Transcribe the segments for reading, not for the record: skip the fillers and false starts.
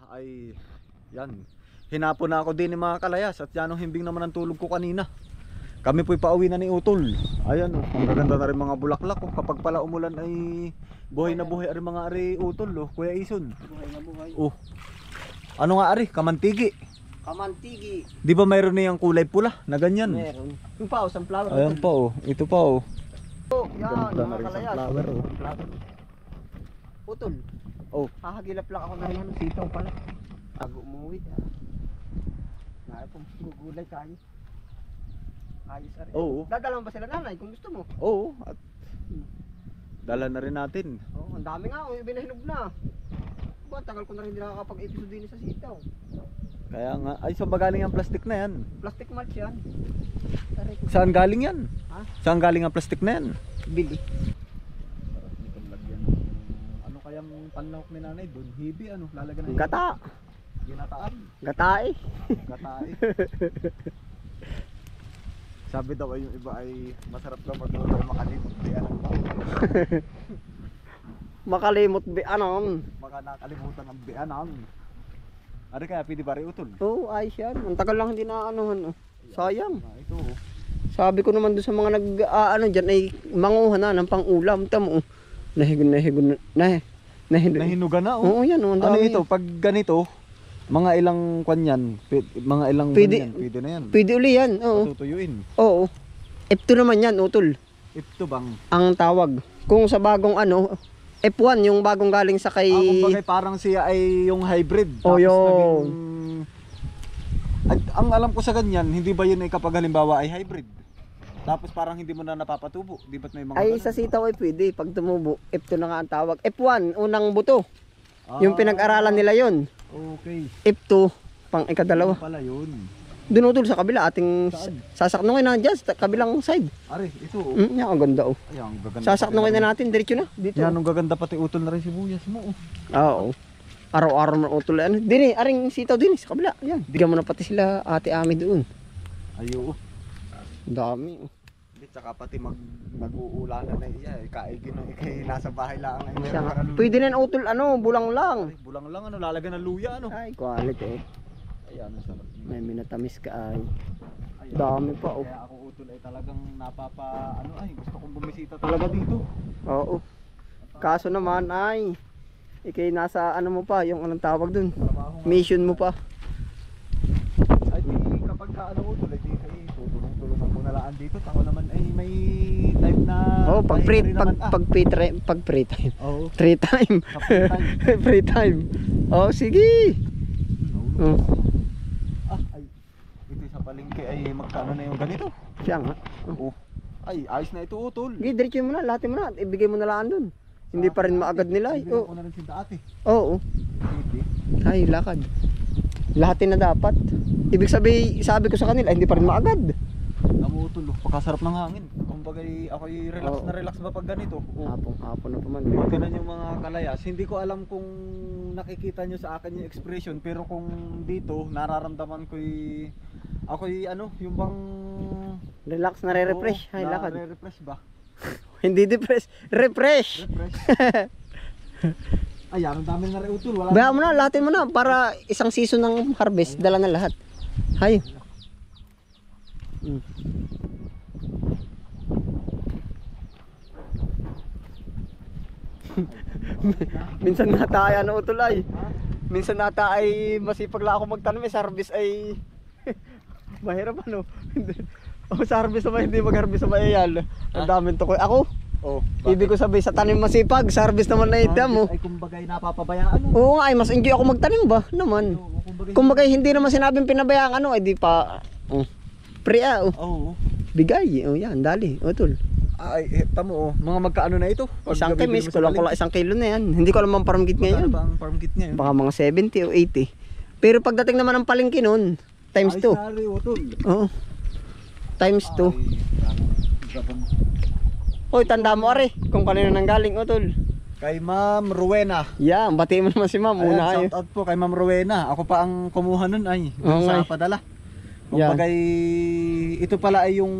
Ay yan. Hinapon na ako din ng mga kalayas at yan ang himbing naman ang tulog ko kanina. Kami po'y pauwi na ni Utol. Ayan oh, ang gaganda na rin mga bulaklak oh. Kapag pala umulan ay buhay na buhay ari mga ari Utol oh, Kuya Ison. Buhay na buhay. Oh. Ano nga ari? Kamantigi. Kamantigi. Di ba mayroon na yung kulay pula na ganyan? Meron. Yung pa, sunflower. Ayan pa oh, ito pa oh. Oh, yan, Ganda na mga rin kalayas. sunflower oh. Utol. Oh. Hahagilap lang ako na rin sitaw pala. Bago umuwi. Gugulay kayo. Ayos ari. Oo. Dadala mo ba sila nanay kung gusto mo? Oo. At dala na rin natin. Oo, ang dami nga, binahinog na. Ba, tagal ko na rin hindi nakakapag-episode din sa sitaw. Kaya nga, ay saan ba galing ang plastic na yan? Plastic mulch yan. Saan galing yan? Ha? Saan galing ang plastic na yan? Bili. Ano kayang panlahok ni nanay doon? Hibi ano? Lalagyan ng Gata. ginataan. Gatae. Gatae. Sabi daw ay yung iba ay masarap daw magluto makalimot di ano. Makalimot bi anon. Baka nakalimutan ng bianan. Ano kaya pwede ba rin Utol? Oo, ayos yan. Ang tagal lang hindi na anuhan. Sayang. Ito oh. Sabi ko naman doon sa mga ano dyan ay manguha na ng pang-ulam. Tamo. Nahinugan Nahinugan na oh. Oo, yan. Oh, ang Ano dami ito? yan. Pag ganito, mga ilang kwan yan, mga ilang Pwede. buwan yan, pwede na yan. Pwede uli yan. Oo. Patutuyuin. Oo. F2 naman yan, utol. Ito bang? Ang tawag. Kung sa bagong ano, F1 yung bagong galing sa kay... Kumbaga parang siya ay yung hybrid. Oh, Tapos yun. ang alam ko sa ganyan, hindi ba yun ay kapag halimbawa ay hybrid? Tapos parang hindi mo na napapatubo. Di ba't may mga Ay, ganun? sa sitaw ay pwede. Pag tumubo, F2 na nga ang tawag. F1, unang buto. Yung pinag-aralan nila yon. Okay. F2, pang ikadalawa. Yun pala yun. Doon utol sa kabila, ating Saan? sasaknungin na dyan sa kabilang side. Are, ito oh. Yan, ang ganda oh. Ay, ang gaganda. Sasaknungin na natin, diretso na. Dito. Yan, ang gaganda pati utol na rin sibuyas mo oh. Oo. Araw-araw na utol. Ano? Dini, aring sitaw din sa kabila. Yan. Bigyan mo na pati sila ate Ami doon. Ayo oh. Dami. Tsaka pati mag-uulanan na iya, kaigin ng ikay nasa bahay lang ay Siya nga. meron Pwede na yung utol, ano, bulang lang. bulang lang ano, lalagyan ng luya ano. Ay, quality. Ayan, ang sarap. May minatamis ka ay. Ayan. Dami pa oh. Kaya ako utol ay talagang gusto kong bumisita talaga dito. Oo. Kaso naman ay, ikay nasa ano mo pa, yung anong tawag dun. Trabaho nga. Mission mo pa. Ay di kapag utol ay di kayo tutulong-tulungan mo na laan dito. Ako naman ay may time na Oh, pag free, pahinga rin naman, pag free time. Oo. Free time. Sa free time. Free time. Oh, sige. Oh. Ay ito sa palengke ay magkano na yung ganito? Siya nga. Oo. Ay ayos na ito utol. Sige, diretso mo na, lahat mo na. Ibigay mo na lang dun. Hindi pa rin maagad nila. Bibigyan Oh. ko na rin si dati. Oo. Hindi. Ay, lakad. Lahatin na dapat. Ibig sabi ko sa kanila, hindi pa rin maagad. Namutol, pagkasarap ng hangin. Kumbaga ako'y relax Oo. na relax ba pag ganito? Hapon na pa man. Pag ganun yung mga kalayas, hindi ko alam kung nakikita nyo sa akin yung expression, pero kung dito nararamdaman ako'y ano, yung bang Relax, nare-refresh. Ay, lakad. Nare-refresh ba? Hindi depress, refresh. Refresh. Ay, ang dami na rin utol. Wala Bayan mo na, lahatin mo na para isang season ng harvest, dala na lahat. Hay. Minsan nata ay ano utulay. Minsan nata ay masipag lang ako magtanim, sa harvest ay mahirap ano. O sa harvest naman hindi mag-harvest sa mayayal. Ang daming tukoy. Ako, Oh, ibig ko sabihin sa tanim masipag, sa harvest naman na itam mo. Ay kumbaga napapabayaan mo. Oo nga, ay mas enjoy ako magtanim ba naman. Kumbaga hindi naman sinabing pinabayaan ano, ay di pa pre Oo. bigay. Oh yan, dali. O tol. Ay, tamo mga magkaano na ito? Isang Pag bibili mo kemis, sa kulang palengke. isang kilo na yan. Hindi ko alam ang farm kit Magkano ngayon. ba ang farm kit ngayon? Baka mga 70 o 80. Pero pagdating naman ng palengke nun, times 2. Ay, sorry, utol. Oo. Times 2. Hoy, tanda mo are kung kanino nang galing, utol. Kay Ma'am Rowena. Yan, batiin mo naman si ma'am. Una Ayan, ayo. shout out po kay Ma'am Rowena. Ako pa ang kumuha nun ay Oo nga sa padala. Yan. Kumpagay ito pala ay yung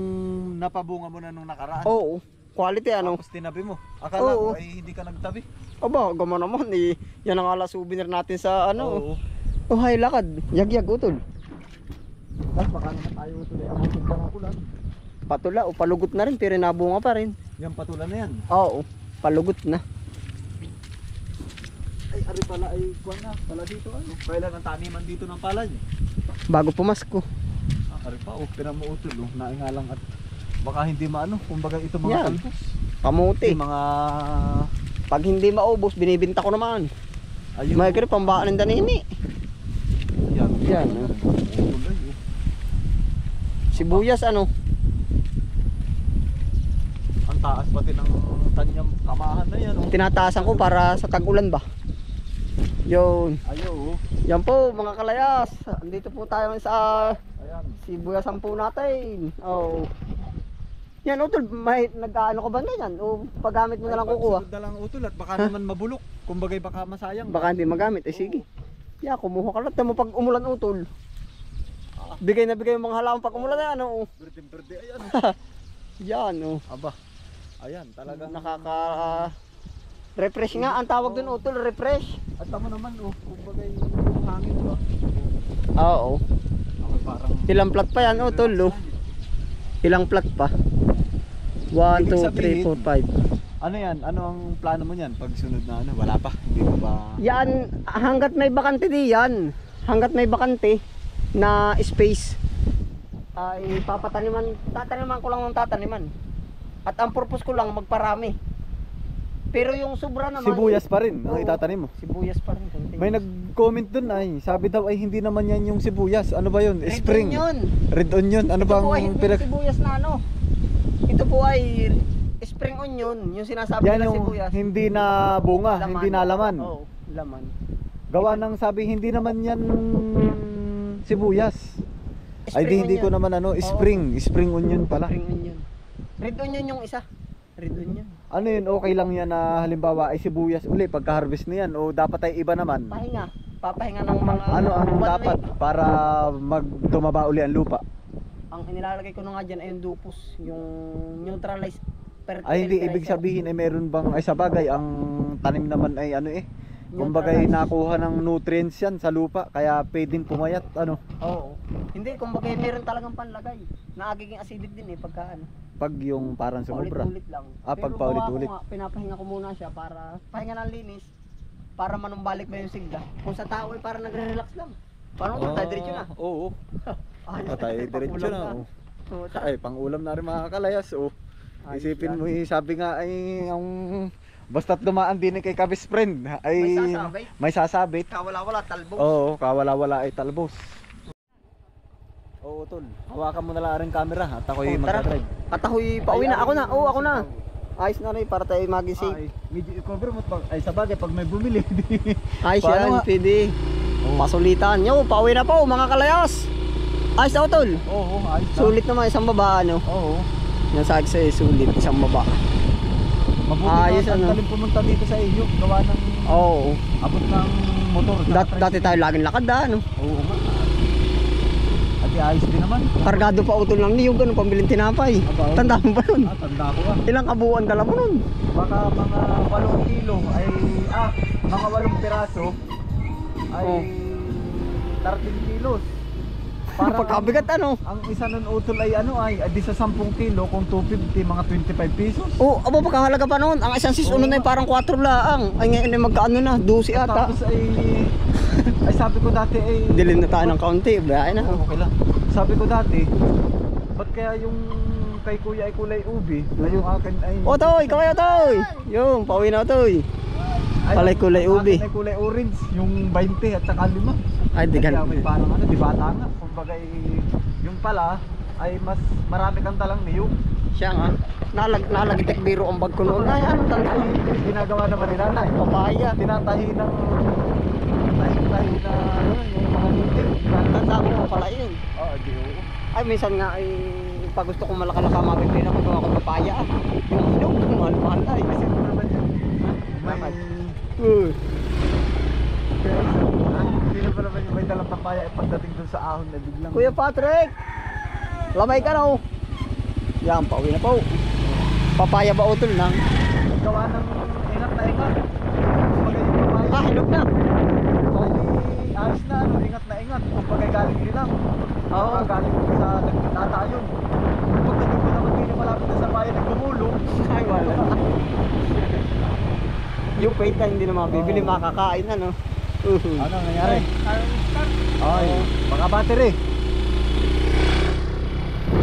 napabunga mo na nung nakaraan. Oo. quality ano. Tapos tinabi mo. Akala Oo. ko ay hindi ka nagtabi. Aba, gama naman eh. Yan ang ala souvenir natin sa ano. Oo. Oh, hay lakad. Yagyag utol. Tapos baka naman tayo tuloy abutin pa ng ulan. Patula o palugot na rin pero nabunga pa rin. Yan patulan na yan. Oo, palugot na. Ay, ari pala ay kuwan na. Pala dito ano. Kailan ang taniman dito ng palay? Bago pumasko. Ah, ari pa. Oh, pinamuutol. Oh. Naingalang at baka hindi maano. Kumbaga ito mga Yan. talbos. Pamuti. Yung mga... Pag hindi maubos, binibinta ko naman. Ayun. May kaya pambaan ng danini. Yan. Yan, Oh. Oh. Sibuyas ano. Ang taas pati ng kanyang kamahan na yan. Oh. Tinataasan ko para sa tag-ulan ba. Yun. Ayo. Oh. Yan po mga kalayas. Andito po tayo sa Ayan. sibuyasan po natin. Oh. Yan utol, may nag-ano ka ba ganyan? O paggamit mo na lang kukuha? Pagsunod na lang utol at baka naman mabulok. Kumbagay baka masayang. Baka hindi magamit. Eh sige. Yeah, kumuha ka lang. Tama pag umulan utol. Bigay na bigay yung mga halaman pag umulan na ano. Berde-berde. Ayan. Yan oh. Aba. Ayan talaga. Nakaka refresh nga ang tawag dun utol, refresh. At tama naman oh. Kumbagay yung hangin ba. Oo. Okay, parang Ilang plat pa yan utol oh. Ilang plat pa? 1, Ibig 2, 3, sabihin- 4, 5. ano yan? Ano ang plano mo niyan? Pag sunod na ano? Wala pa. Hindi mo ba? Yan, hanggat may bakante di yan. Hanggat may bakante na space ay tataniman ko lang ng tataniman. At ang purpose ko lang magparami. Pero yung sobra naman Sibuyas pa rin ang Oo. itatanim mo. Sibuyas pa rin. konti. May nag-comment dun ay, sabi daw ay hindi naman yan yung sibuyas. Ano ba yun? Red Spring. onion. Red onion. Ano Ito bang po ay hindi pinag... sibuyas na ano. Ito po ay spring onion, yung sinasabi Yan nila yung sibuyas. hindi na bunga, Laman. hindi na laman. Oo, laman. Gawa ng sabi hindi naman yan sibuyas. Ay Spring hindi ko onion. naman ano, Oo. spring onion pala. Spring onion. Red onion yung isa. Red onion. Ano yun, okay lang yan na halimbawa ay sibuyas uli pagka-harvest na yan o dapat ay iba naman. Pahinga. Papahinga ng mga Ano ang one dapat week. para magtumaba uli ang lupa? Ang inilalagay ko na nga dyan ay yung dupos, yung neutralize Ay hindi ibig sabihin ay meron bang ay sa bagay ang tanim naman ay ano eh. Kumbaga ay Neutralize. nakuha ng nutrients yan sa lupa kaya pwedeng pumayat ano. Oo. Hindi, kumbaga meron talagang panlagay. Nagiging acidic din eh pagka ano. Pag yung parang sumobra. Paulit-ulit lang. Ah, pag Pero paulit-ulit. gawa ko nga, pinapahinga ko muna siya para pahinga ng linis para manumbalik ba yung sigla. Kung sa tao ay para nagre-relax lang. Paano kung tayo diretso na? Oo. Ayos Tayo diretso pang-ulam na. Oh. Oo, Ay, pang-ulam na rin mga kalayas. Oh. Ayos Isipin yan. mo, sabi nga ay ang basta't dumaan din kay Kabis friend ay May sasabit. may sasabit. Kawala-wala, talbos. Oo, kawala-wala ay talbos. Oo, tol. Hawakan mo na lang rin camera at ako'y Oh, tara. magdadrive. Katahoy, pauwi na. Ako na. Oo, ako na. Ayos na rin para tayo magising. Ay, medyo i-cover mo pag ay sa bagay pag may bumili. Ayos Paano yan, nga? pwede. Pasulitan. Yo, pauwi na po mga kalayas. Ayos na utol. Oo, ayos na. Sulit naman isang baba ano. Oo. Yung sa akin sulit isang baba. Mabuti Ayos, na ano? talim pumunta dito sa iyo. Gawa ng Oo. abot ng motor. Dati tayo laging lakad ano. Oo nga. At ayos din naman. Kargado pa utol ng niyog ano, pambiling tinapay. Aba, oo. Tanda mo ba nun? Ah, tanda ko ah. Ilang kabuuan dala mo nun? Baka mga 8 kilo ay mga 8 piraso ay Oh. 13 kilos. Parang Pagkabigat ano? ang isa nun utol ay ano ay di sa 10 kilo kung 250 mga 25 pesos. Oo, abo pagkahalaga pa noon. Ang isang sis Oo. uno na parang 4 laang. Ay ngayon ay magkaano na, 12 ata. Tapos ay sabi ko dati ay Dilim na tayo ng kaunti, biyahe na. Oo, okay lang. Sabi ko dati, ba't kaya yung kay kuya ay kulay ubi, ay yung akin ay O toy, kaway toy. Yung, pauwi na toy. palay kulay yung ubi. akin ay kulay orange, yung 20 at saka 5. Ay, di Kaya gan. may parang ano, di bata nga. Kumbaga yung pala ay mas marami kang talang niyog. Siya nga. Nalagitik biro ang bag ko noon. Ay, ano tanda? Ay, ginagawa naman nila na Papaya. tinatahi ng tahi na ano, yung mga nitig. Tanda ko pa pala yun. Oo, di oo. Ay, minsan nga ay pag gusto kong malakalaka mabibili ako gawa ko papaya. Yung hinog, mahal-mahal ay. Kasi ito naman yan. Naman. Uy. Hindi na pa naman yung may dalang papaya ay pagdating dun sa ahon na biglang Kuya Patrick! Lamay ka na oh. Yan, pauwi na po. Papaya ba utol nang? Gawa ng ingat na ingat. Kumbaga yung papaya. Ah, hinog na. Ay, ayos na, ano, ingat na ingat. Kumbaga galing din lang. Oo. Galing sa nagtatayon. Pag naging ko naman din malapit na sa bayan, nagtumulong. Ay, wala. Yung peta hindi na mabibili, Oo. makakain ano. Ano nangyari? Ay, baka battery.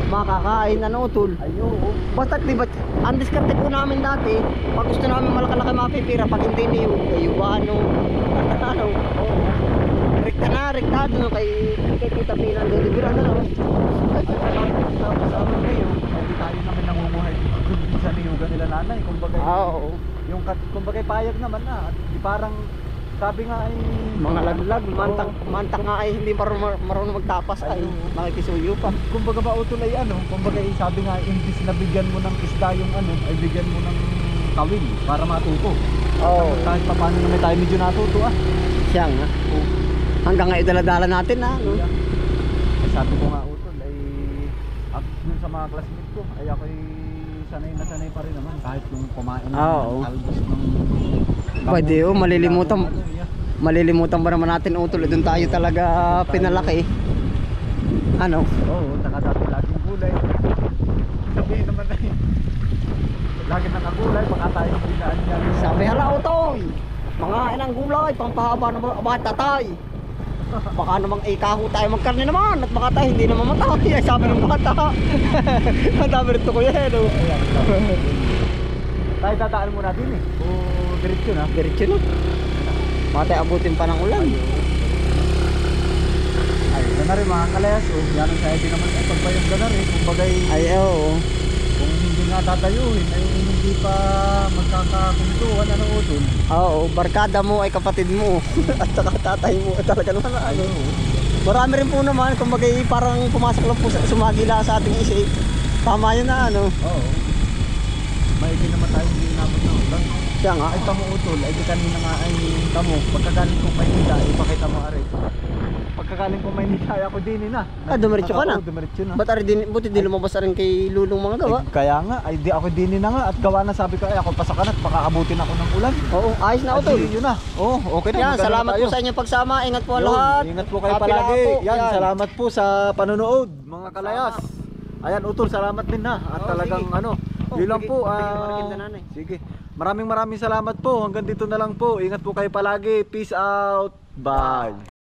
Makakain ano utol. Ayo. Basta di ba, ang diskarte po namin dati, pag gusto namin malaki-laki mapipira, pag hindi niyog, kayo ano, ano, rekta na, rekta doon kay Tita Pina, deliver ano, Sa amin kayo, hindi tayo naman namumuhay sa niyugan nila nanay. Kumbaga, oo, yung kumbaga payag naman na. At di parang sabi nga ay mga laglag, mantak nga ay hindi marunong magtapas ay, makikisuyo pa. kumbaga ba utol ay ano, kumbaga ay sabi nga imbis na bigyan mo ng isda yung ano, ay bigyan mo ng kawil para matuto. Oo, Kahit pa paano naman tayo medyo natuto siya nga. Hanggang ngayon dala-dala natin na, no? Ay sabi ko nga utol ay dun sa mga classmates ko ay ako'y sanay na sanay pa rin naman kahit yung kumain Oo. ng talbos ng Pwede, oh, malilimutan. Malilimutan ba naman natin utol, doon tayo talaga pinalaki. Ano? Oo, saka dati laging gulay. Sabihin naman ay lagi nakagulay, baka tayo binaan niya. Sabi hala utoy, mga inang gulay, pampahaba ng mga tatay. Baka namang ikaho tayo magkarne naman at baka tayo hindi naman matay. Ay sabi ng bata. Ang dami rito ko yan. Oh. Tayo tataan muna din eh. O diretso na. Diretso no. Baka tayo abutin pa ng ulan. Ay, na rin mga kalayas. O, yan ang sabi naman ay pagbayang na rin. Kung bagay, Ay oo. kung hindi nga tatayuhin, ay hindi pa magkakakuntuhan ano utol. Oo, barkada mo ay kapatid mo. At saka tatay mo. Talaga naman ano. Marami rin po naman. Kung bagay parang pumasok lang po sumagila sa ating isip. Tama yun na ano. Oo. Maigi naman tayo hindi inabot ng ulan. Siya nga. Ay tamo utol, ay di kanina nga ay tamo. Pagkagaling kong Maynila, ipakita mo aray. Pagkagaling kong Maynila, ay ako din na. Ah, dumiretso ka na? Oo, dumiretso na. Ba't ari din, buti di lumabas rin kay Lulong mga gawa? Ay, kaya nga, ay di ako din na nga. At gawa na sabi ko, ay ako pa sa kanat, baka abutin ako ng ulan. Oo, ayos na utol. Ay, yun na. Oo, okay na. Yan, magkano salamat tayo. po sa inyong pagsama. Ingat po Yun, lahat. Ingat po kayo Happy palagi. lang po. Yan, Yan. salamat po sa panonood, mga kalayas. Ayan, utol, salamat din na. At Oo, talagang sige. ano, Oh, yun lang bigay- po. bigay mo rin na nanay. Sige. Maraming salamat po. Hanggang dito na lang po. Ingat po kayo palagi. Peace out. Bye.